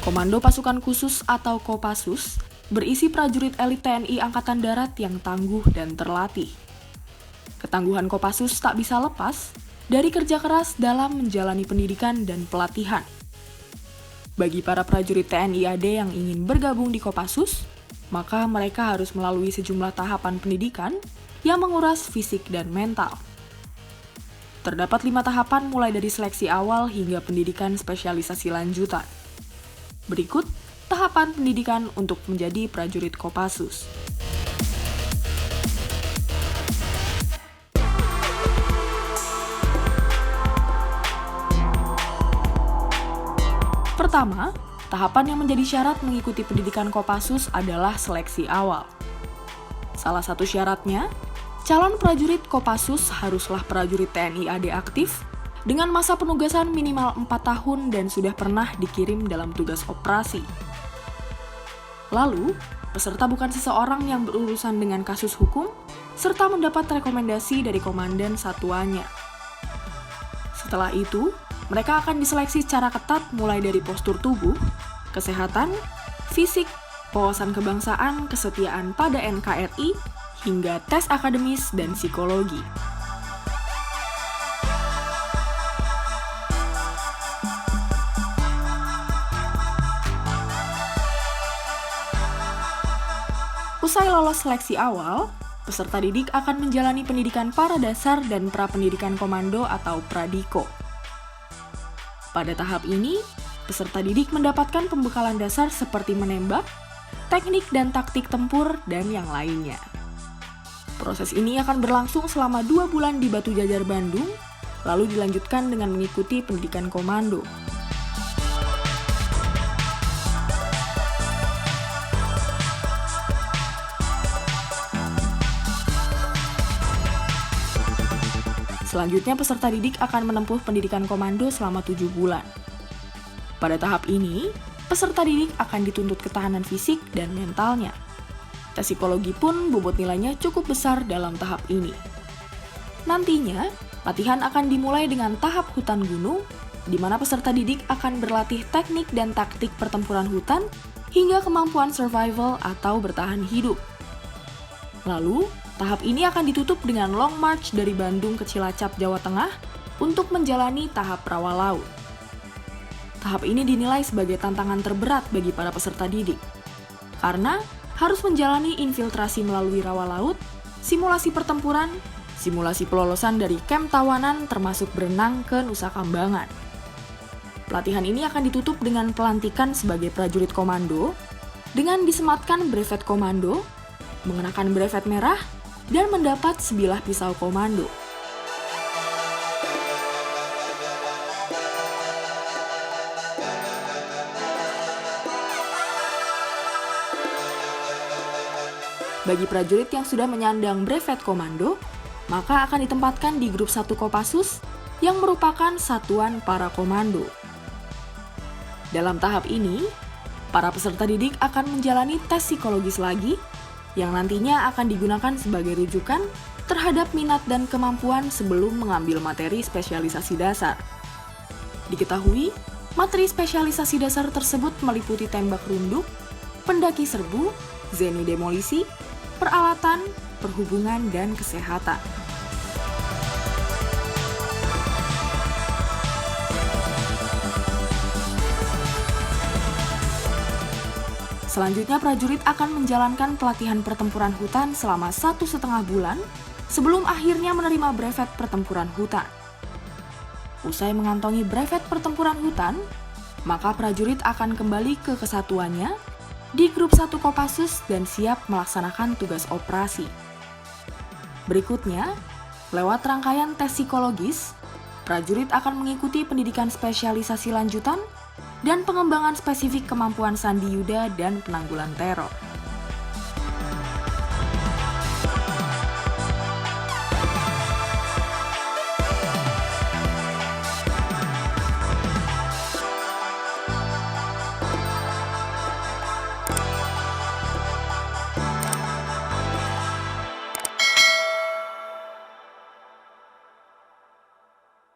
Komando Pasukan Khusus atau Kopassus berisi prajurit elit TNI Angkatan Darat yang tangguh dan terlatih. Ketangguhan Kopassus tak bisa lepas dari kerja keras dalam menjalani pendidikan dan pelatihan. Bagi para prajurit TNI AD yang ingin bergabung di Kopassus, maka mereka harus melalui sejumlah tahapan pendidikan yang menguras fisik dan mental. Terdapat 5 tahapan mulai dari seleksi awal hingga pendidikan spesialisasi lanjutan. Berikut tahapan pendidikan untuk menjadi prajurit Kopassus. Pertama, tahapan yang menjadi syarat mengikuti pendidikan Kopassus adalah seleksi awal. Salah satu syaratnya, calon prajurit Kopassus haruslah prajurit TNI AD aktif dengan masa penugasan minimal 4 tahun dan sudah pernah dikirim dalam tugas operasi. Lalu, peserta bukan seseorang yang berurusan dengan kasus hukum, serta mendapat rekomendasi dari komandan satuannya. Setelah itu, mereka akan diseleksi secara ketat mulai dari postur tubuh, kesehatan, fisik, wawasan kebangsaan, kesetiaan pada NKRI, hingga tes akademis dan psikologi. Usai lolos seleksi awal, peserta didik akan menjalani pendidikan Paradasar dan Prapendidikan Komando atau Pradiko. Pada tahap ini, peserta didik mendapatkan pembekalan dasar seperti menembak, teknik dan taktik tempur, dan yang lainnya. Proses ini akan berlangsung selama 2 bulan di Batu Jajar, Bandung, lalu dilanjutkan dengan mengikuti pendidikan komando. Selanjutnya, peserta didik akan menempuh pendidikan komando selama 7 bulan. Pada tahap ini, peserta didik akan dituntut ketahanan fisik dan mentalnya. Tes psikologi pun bobot nilainya cukup besar dalam tahap ini. Nantinya, latihan akan dimulai dengan tahap hutan gunung, di mana peserta didik akan berlatih teknik dan taktik pertempuran hutan hingga kemampuan survival atau bertahan hidup. Lalu, tahap ini akan ditutup dengan long march dari Bandung ke Cilacap, Jawa Tengah untuk menjalani tahap rawa laut. Tahap ini dinilai sebagai tantangan terberat bagi para peserta didik, karena harus menjalani infiltrasi melalui rawa laut, simulasi pertempuran, simulasi pelolosan dari kamp tawanan termasuk berenang ke Nusa Kambangan. Pelatihan ini akan ditutup dengan pelantikan sebagai prajurit komando, dengan disematkan brevet komando, mengenakan brevet merah, dan mendapat sebilah pisau komando. Bagi prajurit yang sudah menyandang brevet komando, maka akan ditempatkan di grup 1 Kopassus yang merupakan satuan para komando. Dalam tahap ini, para peserta didik akan menjalani tes psikologis lagi yang nantinya akan digunakan sebagai rujukan terhadap minat dan kemampuan sebelum mengambil materi spesialisasi dasar. Diketahui, materi spesialisasi dasar tersebut meliputi tembak runduk, pendaki serbu, zeni demolisi, peralatan, perhubungan, dan kesehatan. Selanjutnya, prajurit akan menjalankan pelatihan pertempuran hutan selama 1,5 bulan sebelum akhirnya menerima brevet pertempuran hutan. Usai mengantongi brevet pertempuran hutan, maka prajurit akan kembali ke kesatuannya di grup 1 Kopassus dan siap melaksanakan tugas operasi. Berikutnya, lewat rangkaian tes psikologis, prajurit akan mengikuti pendidikan spesialisasi lanjutan dan pengembangan spesifik kemampuan sandi yuda dan penanggulan teror.